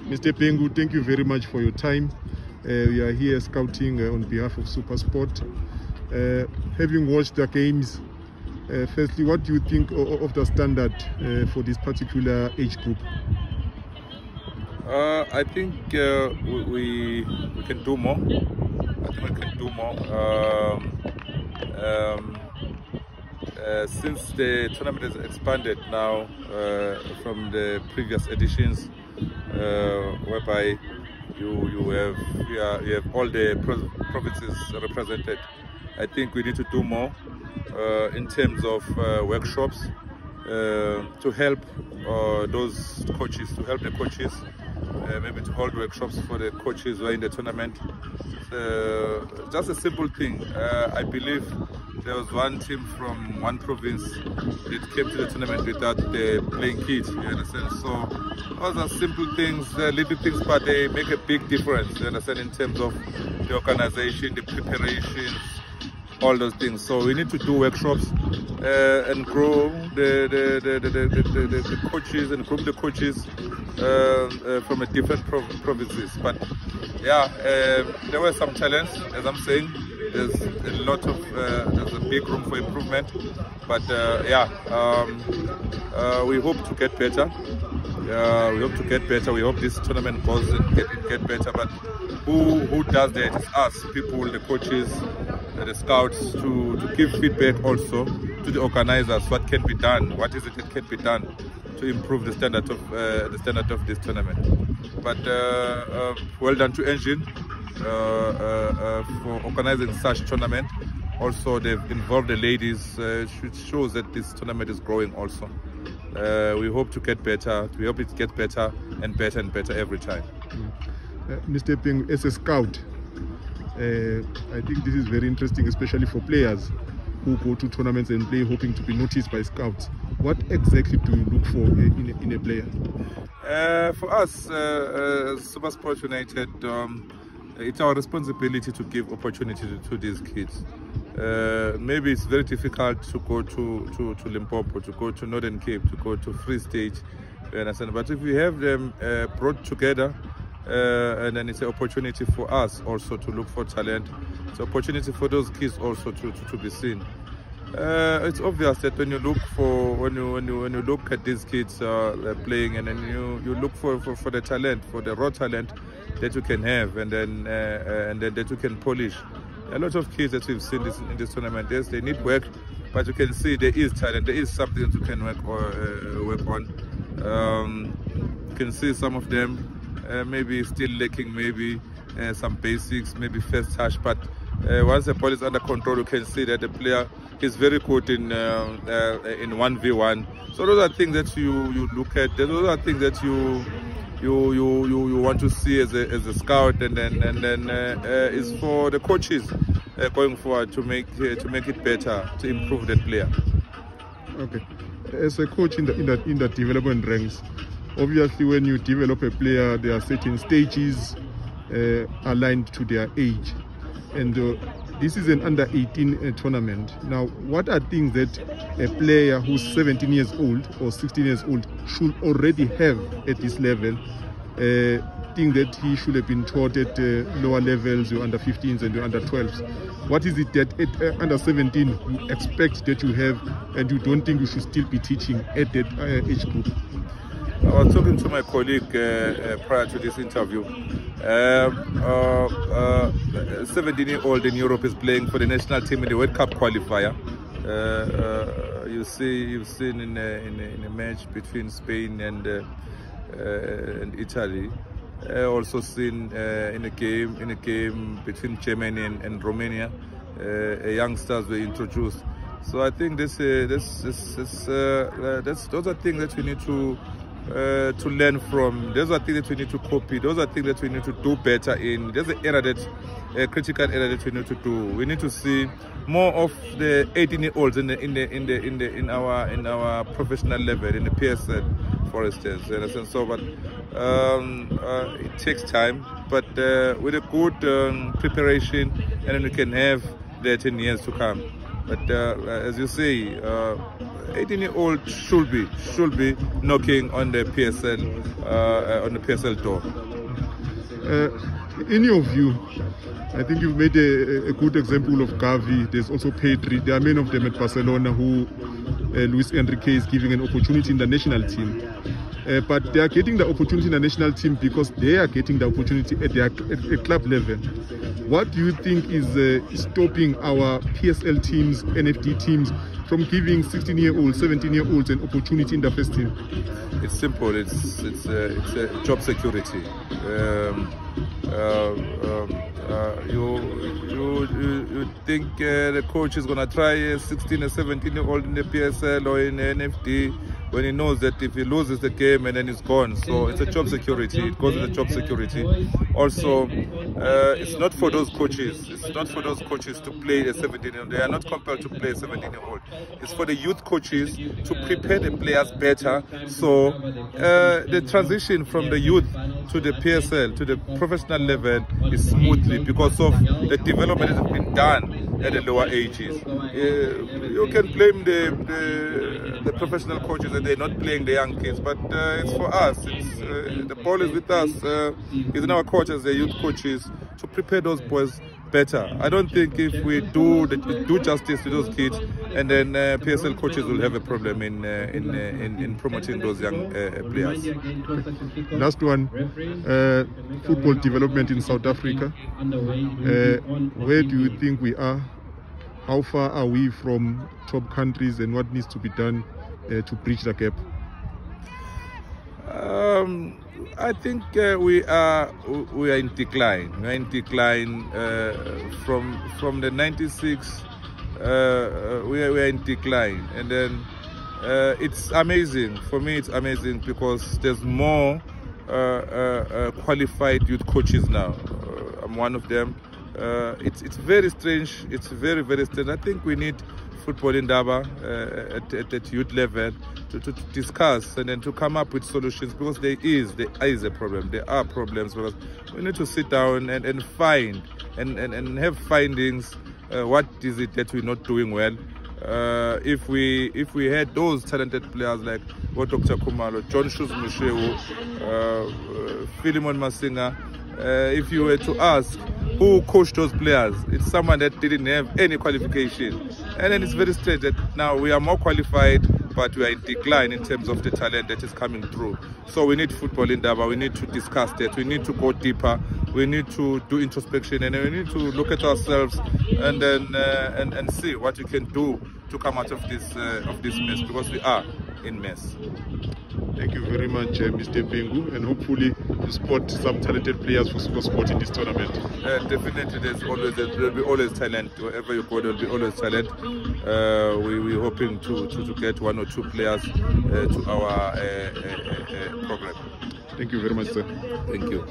Mr. Bhengu, thank you very much for your time. We are here scouting on behalf of Supersport. Having watched the games, firstly, what do you think of the standard for this particular age group? I think we can do more. I think we can do more. Since the tournament has expanded now from the previous editions, whereby you have all the provinces represented, I think we need to do more in terms of workshops to help those coaches, to help the coaches, maybe to hold workshops for the coaches who are in the tournament. Just a simple thing. I believe there was one team from one province that came to the tournament without playing kids, you understand? So those are simple things, little things, but they make a big difference, you understand, in terms of the organization, the preparations, all those things. So we need to do workshops and grow the coaches and group the coaches from a different provinces. But yeah, there were some talents, as I'm saying. There's a lot of there's a big room for improvement, but yeah, we hope to get better. We hope to get better. We hope this tournament goes and get better. But who does that? It's us, people, the coaches, the scouts, to give feedback also to the organizers. What can be done? What is it that can be done to improve the standard of this tournament? But well done to Engine for organizing such tournament. Also, they've involved the ladies, which shows that this tournament is growing also. We hope to get better. We hope it gets better and better every time. Mr. Bhengu, as a scout, I think this is very interesting, especially for players who go to tournaments and play hoping to be noticed by scouts. What exactly do you look for in a player? For us, Supersport United, it's our responsibility to give opportunity to these kids. Maybe it's very difficult to go to Limpopo, to go to Northern Cape, to go to Free State, you understand? But if we have them brought together, and then it's an opportunity for us also to look for talent. It's an opportunity for those kids also to be seen. It's obvious that when you look for when you look at these kids playing, and then you look for the talent, for the raw talent that you can have, and then that you can polish. A lot of kids that we've seen in this tournament, yes, they need work, but you can see there is talent, there is something that you can work on. You can see some of them maybe still lacking maybe some basics, maybe first touch, but once the ball is under control, you can see that the player is very good in 1v1. So those are things that you look at. Those are things that you want to see as a scout, and then is for the coaches going forward to make it better, to improve that player. Okay, as a coach in the development ranks, obviously when you develop a player, there are certain stages aligned to their age, and this is an under-18 tournament. Now, what are things that a player who's 17 years old or 16 years old should already have at this level? Things that he should have been taught at lower levels, your under 15s and your under 12s. What is it that at under 17 you expect that you have, and you don't think you should still be teaching at that age group? I was talking to my colleague prior to this interview. 17-year-old in Europe is playing for the national team in the World Cup qualifier. You've seen in a match between Spain and Italy. Also seen in a game between Germany and Romania. Youngsters were introduced. So I think those are things that we need to learn from. Those are things that we need to copy. Those are things that we need to do better in. There's an area a critical area that we need to do. We need to see more of the 18-year-olds in our professional level, in the PSL, for instance. So, but it takes time. But with a good preparation, and then we can have that in years to come. But as you say, 18-year-old should be knocking on the PSL door. In your view, I think you've made a good example of Gavi. There's also Pedri. There are many of them at Barcelona who Luis Enrique is giving an opportunity in the national team. But they are getting the opportunity in the national team because they are getting the opportunity at their club level. What do you think is stopping our PSL teams, NFD teams, from giving 16-year-olds, 17-year-olds an opportunity in the first team? It's simple. It's job security. You think the coach is gonna try a 16 or 17-year-old in the PSL or in the NFD when he knows that if he loses the game and then he's gone? So it's a job security. It goes with the job security. Also, it's not for those coaches. It's not for those coaches to play a 17-year-old. They are not compelled to play a 17-year-old. It's for the youth coaches to prepare the players better. So the transition from the youth to the PSL, to the professional level, is smoothly because of the development that has been done at the lower ages. You can blame the professional coaches that they're not playing the young kids, but it's for us. The ball is with us. It's in our coaches, the youth coaches, to prepare those boys better. I don't think if we do justice to those kids, and then PSL coaches will have a problem in promoting those young players. Last one, football development in South Africa. Where do you think we are? How far are we from top countries, and what needs to be done to bridge the gap? I think we are in decline. We are in decline from the '96. We are in decline, and then it's amazing for me. It's amazing because there's more qualified youth coaches now. I'm one of them. It's very strange. It's very strange. I think we need Football Indaba at youth level to discuss and then to come up with solutions, because there is a problem. There are problems, because we need to sit down and find and have findings. What is it that we're not doing well? If we had those talented players like Dr. Kumalo, John Shoes Mushewu, Philemon Masinga, if you were to ask who coached those players, it's someone that didn't have any qualification. And then it's very strange that now we are more qualified, but we are in decline in terms of the talent that is coming through. So we need Football Indaba. We need to discuss that. We need to go deeper. We need to do introspection, and we need to look at ourselves and then and see what we can do to come out of this mess, because we are in mess. Thank you very much, Mr. Bhengu, and hopefully you spot some talented players for Supersport in this tournament. Definitely, there will be always talent. Wherever you go, there will be always talent. We're hoping to get one or two players to our program. Thank you very much, sir. Thank you.